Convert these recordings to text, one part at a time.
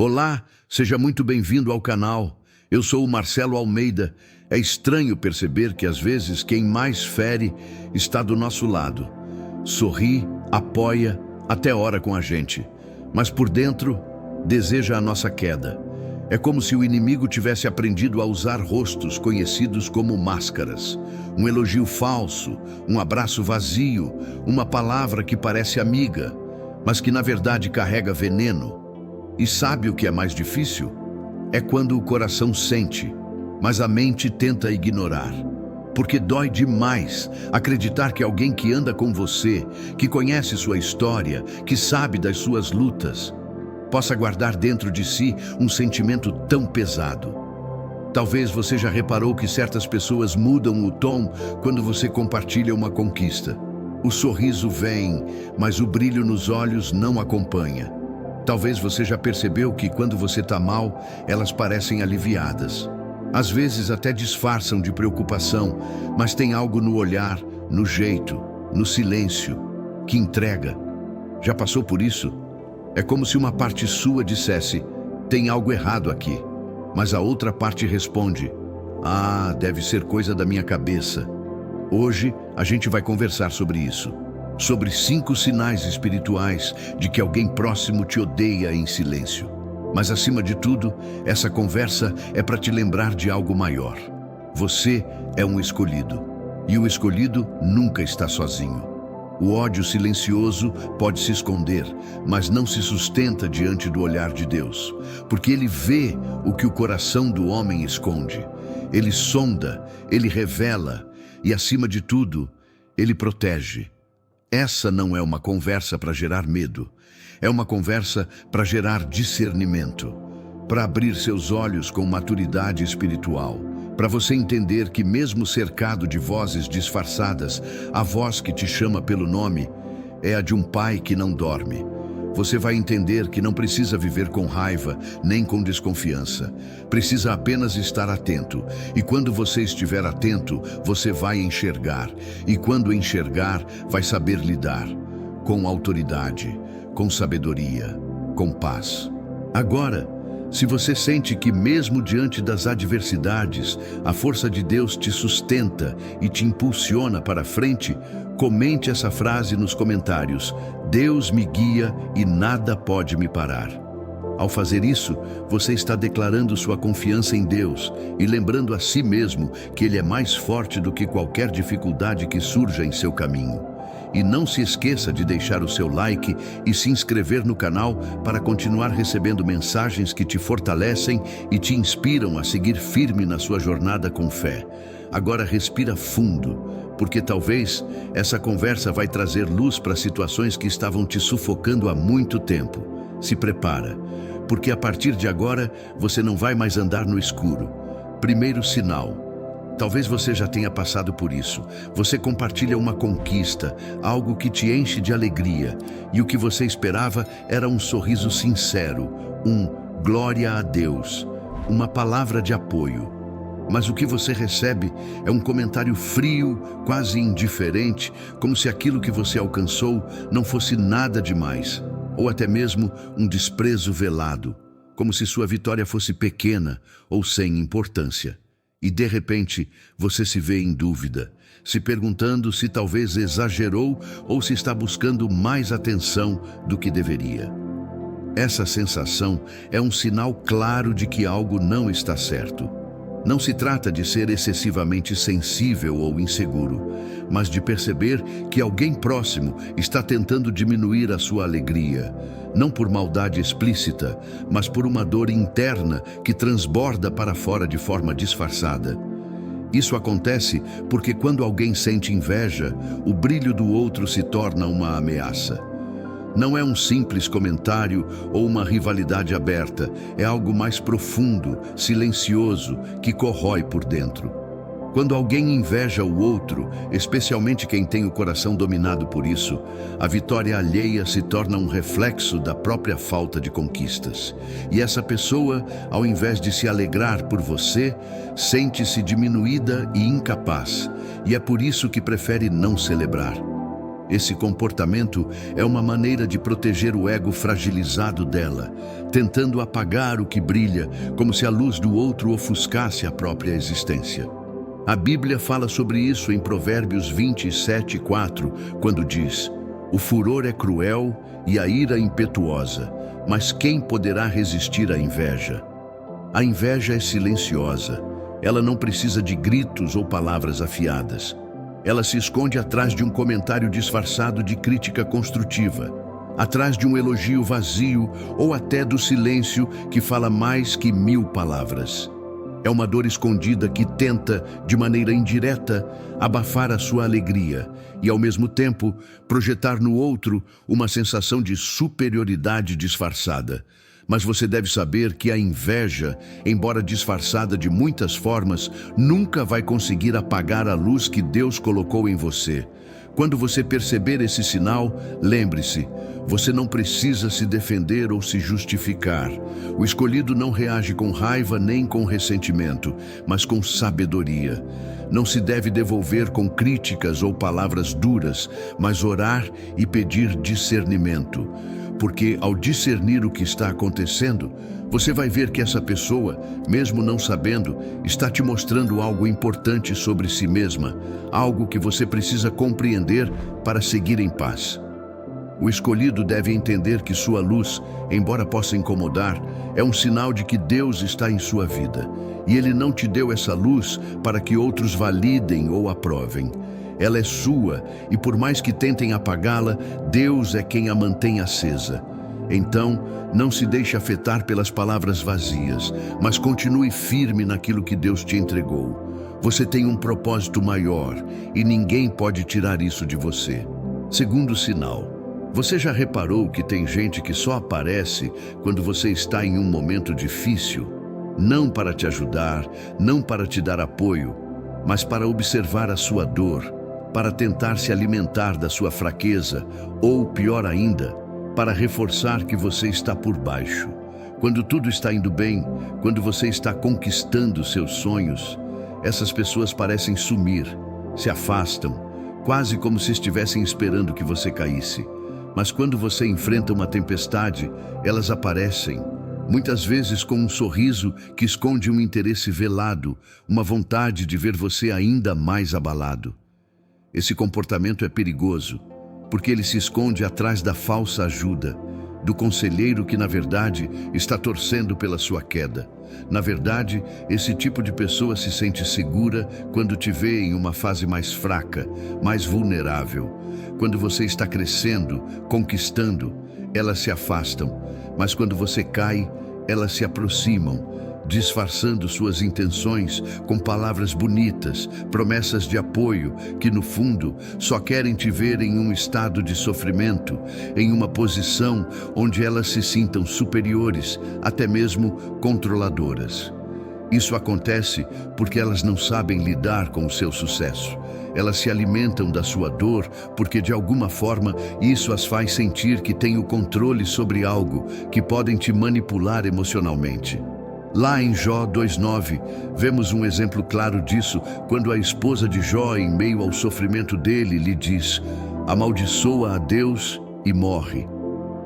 Olá, seja muito bem-vindo ao canal. Eu sou o Marcelo Almeida. É estranho perceber que às vezes quem mais fere está do nosso lado. Sorri, apoia, até ora com a gente. Mas por dentro, deseja a nossa queda. É como se o inimigo tivesse aprendido a usar rostos conhecidos como máscaras. Um elogio falso, um abraço vazio, uma palavra que parece amiga, mas que na verdade carrega veneno. E sabe o que é mais difícil? É quando o coração sente, mas a mente tenta ignorar. Porque dói demais acreditar que alguém que anda com você, que conhece sua história, que sabe das suas lutas, possa guardar dentro de si um sentimento tão pesado. Talvez você já reparou que certas pessoas mudam o tom quando você compartilha uma conquista. O sorriso vem, mas o brilho nos olhos não acompanha. Talvez você já percebeu que quando você está mal, elas parecem aliviadas. Às vezes até disfarçam de preocupação, mas tem algo no olhar, no jeito, no silêncio, que entrega. Já passou por isso? É como se uma parte sua dissesse, tem algo errado aqui. Mas a outra parte responde, deve ser coisa da minha cabeça. Hoje a gente vai conversar sobre isso. Sobre 5 sinais espirituais de que alguém próximo te odeia em silêncio. Mas acima de tudo, essa conversa é para te lembrar de algo maior. Você é um escolhido. E o escolhido nunca está sozinho. O ódio silencioso pode se esconder, mas não se sustenta diante do olhar de Deus, porque Ele vê o que o coração do homem esconde. Ele sonda, Ele revela e, acima de tudo, Ele protege. Essa não é uma conversa para gerar medo, é uma conversa para gerar discernimento, para abrir seus olhos com maturidade espiritual, para você entender que mesmo cercado de vozes disfarçadas, a voz que te chama pelo nome é a de um pai que não dorme. Você vai entender que não precisa viver com raiva, nem com desconfiança. Precisa apenas estar atento. E quando você estiver atento, você vai enxergar. E quando enxergar, vai saber lidar. Com autoridade, com sabedoria, com paz. Agora, se você sente que mesmo diante das adversidades, a força de Deus te sustenta e te impulsiona para frente, comente essa frase nos comentários. Deus me guia e nada pode me parar. Ao fazer isso, você está declarando sua confiança em Deus e lembrando a si mesmo que Ele é mais forte do que qualquer dificuldade que surja em seu caminho. E não se esqueça de deixar o seu like e se inscrever no canal para continuar recebendo mensagens que te fortalecem e te inspiram a seguir firme na sua jornada com fé. Agora respira fundo, porque talvez essa conversa vai trazer luz para situações que estavam te sufocando há muito tempo. Se prepara, porque a partir de agora você não vai mais andar no escuro. Primeiro sinal. Talvez você já tenha passado por isso. Você compartilha uma conquista, algo que te enche de alegria, e o que você esperava era um sorriso sincero, um glória a Deus, uma palavra de apoio. Mas o que você recebe é um comentário frio, quase indiferente, como se aquilo que você alcançou não fosse nada demais, ou até mesmo um desprezo velado, como se sua vitória fosse pequena ou sem importância. E de repente, você se vê em dúvida, se perguntando se talvez exagerou ou se está buscando mais atenção do que deveria. Essa sensação é um sinal claro de que algo não está certo. Não se trata de ser excessivamente sensível ou inseguro, mas de perceber que alguém próximo está tentando diminuir a sua alegria, não por maldade explícita, mas por uma dor interna que transborda para fora de forma disfarçada. Isso acontece porque quando alguém sente inveja, o brilho do outro se torna uma ameaça. Não é um simples comentário ou uma rivalidade aberta, é algo mais profundo, silencioso, que corrói por dentro. Quando alguém inveja o outro, especialmente quem tem o coração dominado por isso, a vitória alheia se torna um reflexo da própria falta de conquistas. E essa pessoa, ao invés de se alegrar por você, sente-se diminuída e incapaz, e é por isso que prefere não celebrar. Esse comportamento é uma maneira de proteger o ego fragilizado dela, tentando apagar o que brilha, como se a luz do outro ofuscasse a própria existência. A Bíblia fala sobre isso em Provérbios 27:4, quando diz: "O furor é cruel e a ira impetuosa, mas quem poderá resistir à inveja?" A inveja é silenciosa. Ela não precisa de gritos ou palavras afiadas. Ela se esconde atrás de um comentário disfarçado de crítica construtiva, atrás de um elogio vazio ou até do silêncio que fala mais que 1000 palavras. É uma dor escondida que tenta, de maneira indireta, abafar a sua alegria e, ao mesmo tempo, projetar no outro uma sensação de superioridade disfarçada. Mas você deve saber que a inveja, embora disfarçada de muitas formas, nunca vai conseguir apagar a luz que Deus colocou em você. Quando você perceber esse sinal, lembre-se, você não precisa se defender ou se justificar. O escolhido não reage com raiva nem com ressentimento, mas com sabedoria. Não se deve devolver com críticas ou palavras duras, mas orar e pedir discernimento. Porque ao discernir o que está acontecendo, você vai ver que essa pessoa, mesmo não sabendo, está te mostrando algo importante sobre si mesma, algo que você precisa compreender para seguir em paz. O escolhido deve entender que sua luz, embora possa incomodar, é um sinal de que Deus está em sua vida. E Ele não te deu essa luz para que outros validem ou aprovem. Ela é sua, e por mais que tentem apagá-la, Deus é quem a mantém acesa. Então, não se deixe afetar pelas palavras vazias, mas continue firme naquilo que Deus te entregou. Você tem um propósito maior, e ninguém pode tirar isso de você. Segundo sinal, você já reparou que tem gente que só aparece quando você está em um momento difícil? Não para te ajudar, não para te dar apoio, mas para observar a sua dor, para tentar se alimentar da sua fraqueza, ou, pior ainda, para reforçar que você está por baixo. Quando tudo está indo bem, quando você está conquistando seus sonhos, essas pessoas parecem sumir, se afastam, quase como se estivessem esperando que você caísse. Mas quando você enfrenta uma tempestade, elas aparecem, muitas vezes com um sorriso que esconde um interesse velado, uma vontade de ver você ainda mais abalado. Esse comportamento é perigoso, porque ele se esconde atrás da falsa ajuda, do conselheiro que, na verdade, está torcendo pela sua queda. Na verdade, esse tipo de pessoa se sente segura quando te vê em uma fase mais fraca, mais vulnerável. Quando você está crescendo, conquistando, elas se afastam, mas quando você cai, elas se aproximam, disfarçando suas intenções com palavras bonitas, promessas de apoio, que no fundo só querem te ver em um estado de sofrimento, em uma posição onde elas se sintam superiores, até mesmo controladoras. Isso acontece porque elas não sabem lidar com o seu sucesso. Elas se alimentam da sua dor porque, de alguma forma, isso as faz sentir que têm o controle sobre algo, que podem te manipular emocionalmente. Lá em Jó 2:9, vemos um exemplo claro disso quando a esposa de Jó, em meio ao sofrimento dele, lhe diz: amaldiçoa a Deus e morre.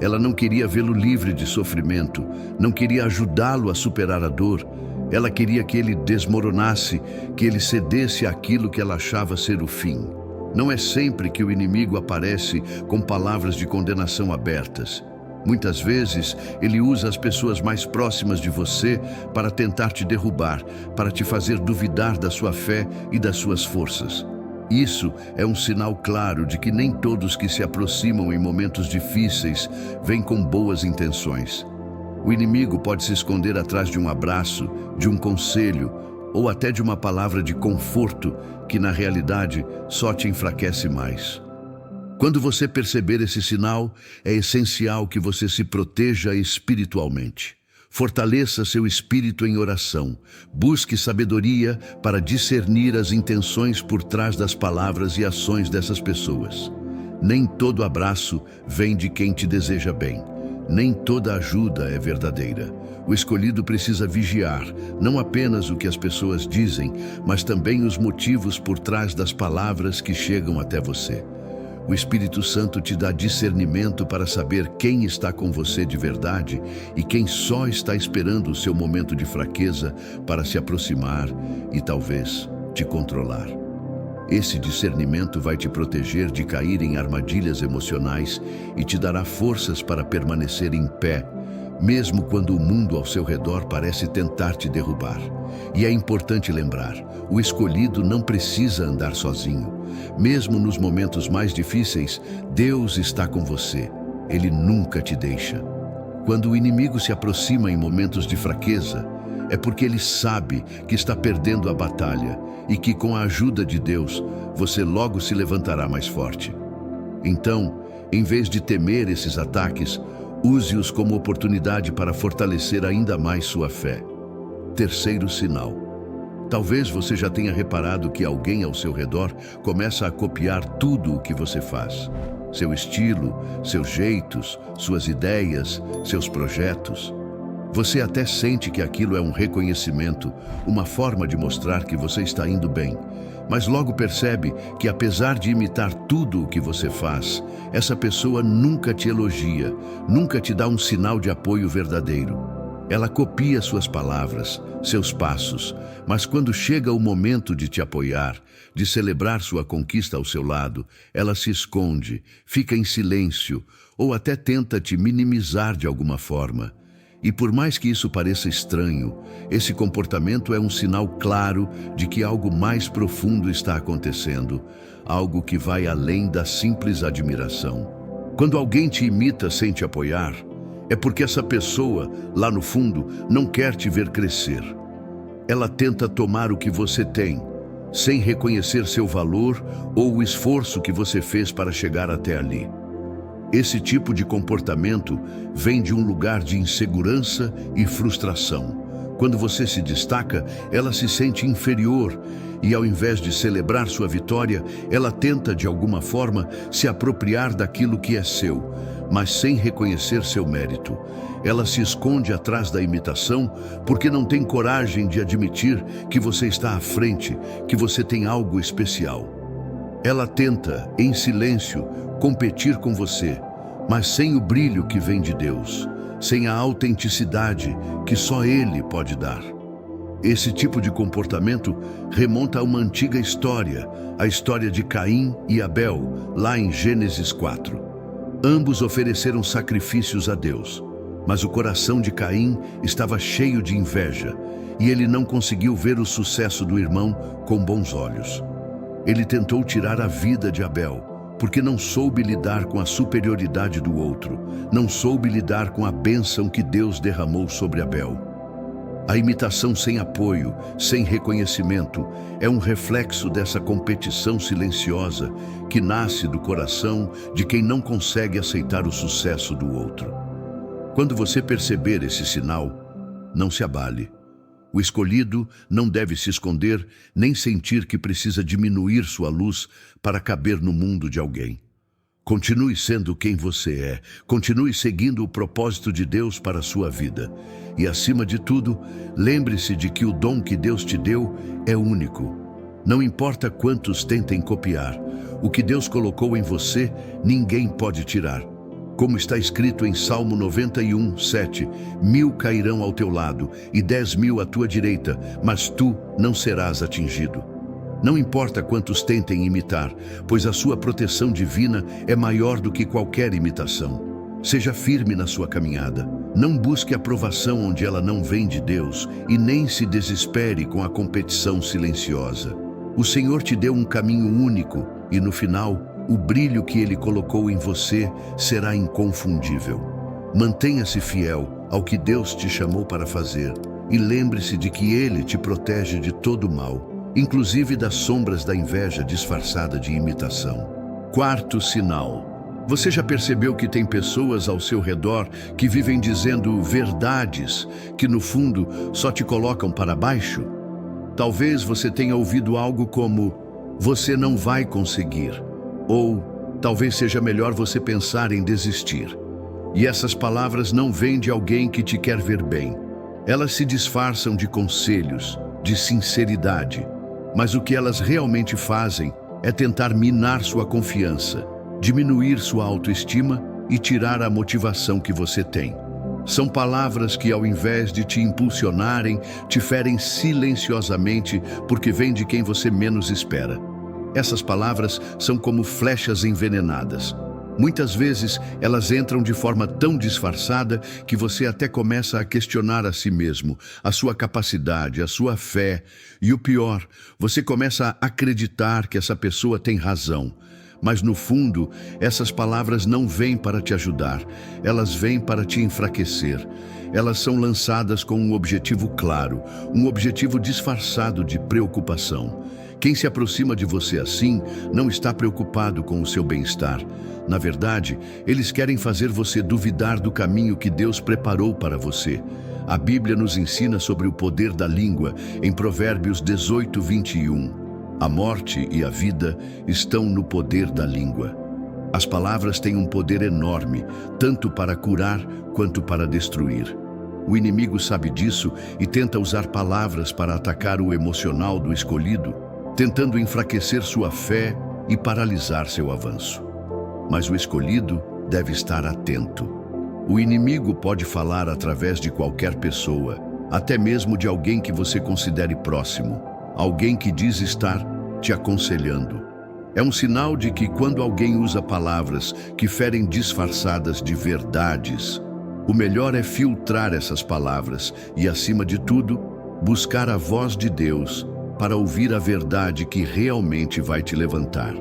Ela não queria vê-lo livre de sofrimento, não queria ajudá-lo a superar a dor. Ela queria que ele desmoronasse, que ele cedesse àquilo que ela achava ser o fim. Não é sempre que o inimigo aparece com palavras de condenação abertas. Muitas vezes, ele usa as pessoas mais próximas de você para tentar te derrubar, para te fazer duvidar da sua fé e das suas forças. Isso é um sinal claro de que nem todos que se aproximam em momentos difíceis vêm com boas intenções. O inimigo pode se esconder atrás de um abraço, de um conselho, ou até de uma palavra de conforto que, na realidade, só te enfraquece mais. Quando você perceber esse sinal, é essencial que você se proteja espiritualmente. Fortaleça seu espírito em oração. Busque sabedoria para discernir as intenções por trás das palavras e ações dessas pessoas. Nem todo abraço vem de quem te deseja bem. Nem toda ajuda é verdadeira. O escolhido precisa vigiar, não apenas o que as pessoas dizem, mas também os motivos por trás das palavras que chegam até você. O Espírito Santo te dá discernimento para saber quem está com você de verdade e quem só está esperando o seu momento de fraqueza para se aproximar e talvez te controlar. Esse discernimento vai te proteger de cair em armadilhas emocionais e te dará forças para permanecer em pé, mesmo quando o mundo ao seu redor parece tentar te derrubar. E é importante lembrar, o escolhido não precisa andar sozinho. Mesmo nos momentos mais difíceis, Deus está com você. Ele nunca te deixa. Quando o inimigo se aproxima em momentos de fraqueza, é porque ele sabe que está perdendo a batalha e que com a ajuda de Deus, você logo se levantará mais forte. Então, em vez de temer esses ataques, use-os como oportunidade para fortalecer ainda mais sua fé. Terceiro sinal. Talvez você já tenha reparado que alguém ao seu redor começa a copiar tudo o que você faz. Seu estilo, seus jeitos, suas ideias, seus projetos. Você até sente que aquilo é um reconhecimento, uma forma de mostrar que você está indo bem. Mas logo percebe que, apesar de imitar tudo o que você faz, essa pessoa nunca te elogia, nunca te dá um sinal de apoio verdadeiro. Ela copia suas palavras, seus passos, mas quando chega o momento de te apoiar, de celebrar sua conquista ao seu lado, ela se esconde, fica em silêncio ou até tenta te minimizar de alguma forma. E por mais que isso pareça estranho, esse comportamento é um sinal claro de que algo mais profundo está acontecendo, algo que vai além da simples admiração. Quando alguém te imita sem te apoiar, é porque essa pessoa, lá no fundo, não quer te ver crescer. Ela tenta tomar o que você tem, sem reconhecer seu valor ou o esforço que você fez para chegar até ali. Esse tipo de comportamento vem de um lugar de insegurança e frustração. Quando você se destaca, ela se sente inferior e, ao invés de celebrar sua vitória, ela tenta, de alguma forma, se apropriar daquilo que é seu, mas sem reconhecer seu mérito. Ela se esconde atrás da imitação porque não tem coragem de admitir que você está à frente, que você tem algo especial. Ela tenta, em silêncio, competir com você, mas sem o brilho que vem de Deus, sem a autenticidade que só Ele pode dar. Esse tipo de comportamento remonta a uma antiga história, a história de Caim e Abel, lá em Gênesis 4. Ambos ofereceram sacrifícios a Deus, mas o coração de Caim estava cheio de inveja e ele não conseguiu ver o sucesso do irmão com bons olhos. Ele tentou tirar a vida de Abel, porque não soube lidar com a superioridade do outro, não soube lidar com a bênção que Deus derramou sobre Abel. A imitação sem apoio, sem reconhecimento, é um reflexo dessa competição silenciosa que nasce do coração de quem não consegue aceitar o sucesso do outro. Quando você perceber esse sinal, não se abale. O escolhido não deve se esconder nem sentir que precisa diminuir sua luz para caber no mundo de alguém. Continue sendo quem você é, continue seguindo o propósito de Deus para a sua vida. E, acima de tudo, lembre-se de que o dom que Deus te deu é único. Não importa quantos tentem copiar, o que Deus colocou em você, ninguém pode tirar. Como está escrito em Salmo 91, 7, 1000 cairão ao teu lado e 10.000 à tua direita, mas tu não serás atingido. Não importa quantos tentem imitar, pois a sua proteção divina é maior do que qualquer imitação. Seja firme na sua caminhada. Não busque aprovação onde ela não vem de Deus e nem se desespere com a competição silenciosa. O Senhor te deu um caminho único e, no final, o brilho que Ele colocou em você será inconfundível. Mantenha-se fiel ao que Deus te chamou para fazer e lembre-se de que Ele te protege de todo mal, inclusive das sombras da inveja disfarçada de imitação. Quarto sinal. Você já percebeu que tem pessoas ao seu redor que vivem dizendo verdades que, no fundo, só te colocam para baixo? Talvez você tenha ouvido algo como: você não vai conseguir. Ou talvez seja melhor você pensar em desistir. E essas palavras não vêm de alguém que te quer ver bem. Elas se disfarçam de conselhos, de sinceridade. Mas o que elas realmente fazem é tentar minar sua confiança. diminuir sua autoestima e tirar a motivação que você tem. São palavras que, ao invés de te impulsionarem, te ferem silenciosamente porque vêm de quem você menos espera. Essas palavras são como flechas envenenadas. Muitas vezes, elas entram de forma tão disfarçada que você até começa a questionar a si mesmo, a sua capacidade, a sua fé. E o pior, você começa a acreditar que essa pessoa tem razão. Mas no fundo, essas palavras não vêm para te ajudar, elas vêm para te enfraquecer. Elas são lançadas com um objetivo claro, um objetivo disfarçado de preocupação. Quem se aproxima de você assim não está preocupado com o seu bem-estar. Na verdade, eles querem fazer você duvidar do caminho que Deus preparou para você. A Bíblia nos ensina sobre o poder da língua em Provérbios 18, 21. A morte e a vida estão no poder da língua. As palavras têm um poder enorme, tanto para curar quanto para destruir. O inimigo sabe disso e tenta usar palavras para atacar o emocional do escolhido, tentando enfraquecer sua fé e paralisar seu avanço. Mas o escolhido deve estar atento. O inimigo pode falar através de qualquer pessoa, até mesmo de alguém que você considere próximo, alguém que diz estar te aconselhando. É um sinal de que quando alguém usa palavras que ferem disfarçadas de verdades, o melhor é filtrar essas palavras e, acima de tudo, buscar a voz de Deus para ouvir a verdade que realmente vai te levantar.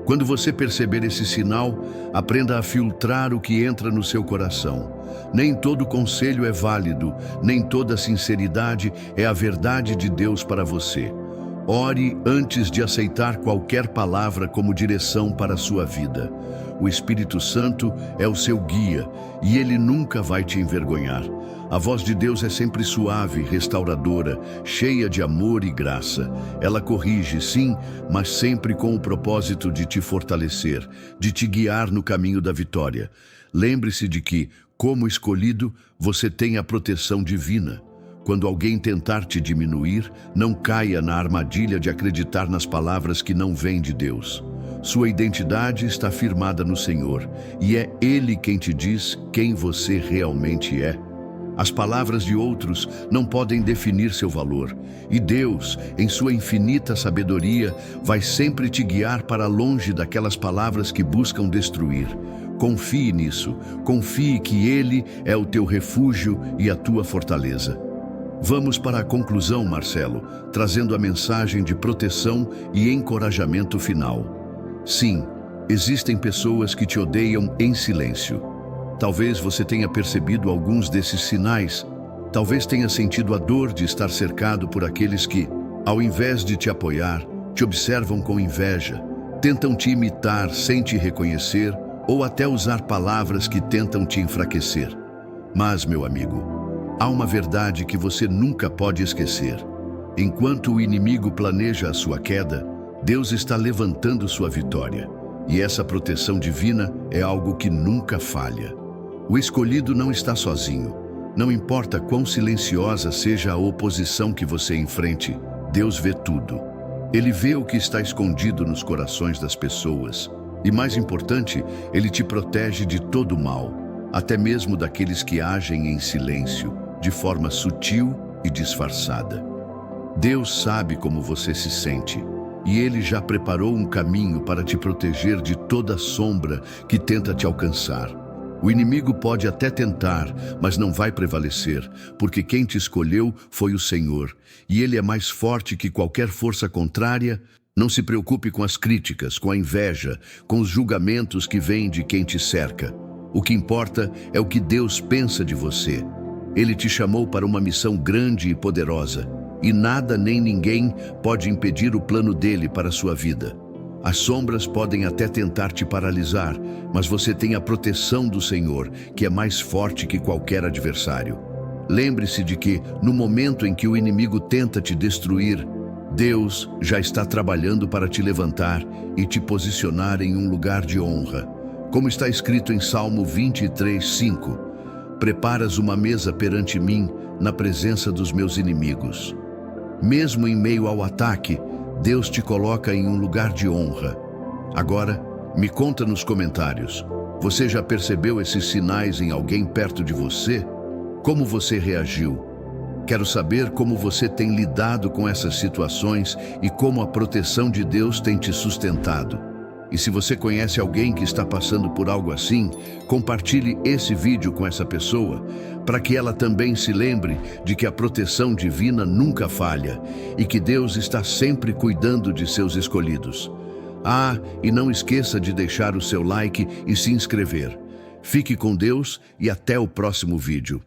Quando você perceber esse sinal, aprenda a filtrar o que entra no seu coração. Nem todo conselho é válido, nem toda sinceridade é a verdade de Deus para você. Ore antes de aceitar qualquer palavra como direção para a sua vida. O Espírito Santo é o seu guia e ele nunca vai te envergonhar. A voz de Deus é sempre suave, restauradora, cheia de amor e graça. Ela corrige, sim, mas sempre com o propósito de te fortalecer, de te guiar no caminho da vitória. Lembre-se de que, como escolhido, você tem a proteção divina. Quando alguém tentar te diminuir, não caia na armadilha de acreditar nas palavras que não vêm de Deus. Sua identidade está firmada no Senhor, e é Ele quem te diz quem você realmente é. As palavras de outros não podem definir seu valor, e Deus, em sua infinita sabedoria, vai sempre te guiar para longe daquelas palavras que buscam destruir. Confie nisso, confie que Ele é o teu refúgio e a tua fortaleza. Vamos para a conclusão, Marcelo, trazendo a mensagem de proteção e encorajamento final. Sim, existem pessoas que te odeiam em silêncio. Talvez você tenha percebido alguns desses sinais. Talvez tenha sentido a dor de estar cercado por aqueles que, ao invés de te apoiar, te observam com inveja, tentam te imitar sem te reconhecer ou até usar palavras que tentam te enfraquecer. Mas, meu amigo, há uma verdade que você nunca pode esquecer. Enquanto o inimigo planeja a sua queda, Deus está levantando sua vitória. E essa proteção divina é algo que nunca falha. O escolhido não está sozinho. Não importa quão silenciosa seja a oposição que você enfrente, Deus vê tudo. Ele vê o que está escondido nos corações das pessoas. E mais importante, Ele te protege de todo o mal, até mesmo daqueles que agem em silêncio, de forma sutil e disfarçada. Deus sabe como você se sente, e Ele já preparou um caminho para te proteger de toda sombra que tenta te alcançar. O inimigo pode até tentar, mas não vai prevalecer, porque quem te escolheu foi o Senhor, e Ele é mais forte que qualquer força contrária. Não se preocupe com as críticas, com a inveja, com os julgamentos que vêm de quem te cerca. O que importa é o que Deus pensa de você. Ele te chamou para uma missão grande e poderosa, e nada nem ninguém pode impedir o plano dele para a sua vida. As sombras podem até tentar te paralisar, mas você tem a proteção do Senhor, que é mais forte que qualquer adversário. Lembre-se de que, no momento em que o inimigo tenta te destruir, Deus já está trabalhando para te levantar e te posicionar em um lugar de honra. Como está escrito em Salmo 23:5, preparas uma mesa perante mim na presença dos meus inimigos. Mesmo em meio ao ataque, Deus te coloca em um lugar de honra. Agora, Me conta nos comentários. Você já percebeu esses sinais em alguém perto de você? Como você reagiu? Quero saber como você tem lidado com essas situações e como a proteção de Deus tem te sustentado. E se você conhece alguém que está passando por algo assim, compartilhe esse vídeo com essa pessoa, para que ela também se lembre de que a proteção divina nunca falha e que Deus está sempre cuidando de seus escolhidos. Ah, e não esqueça de deixar o seu like e se inscrever. Fique com Deus e até o próximo vídeo.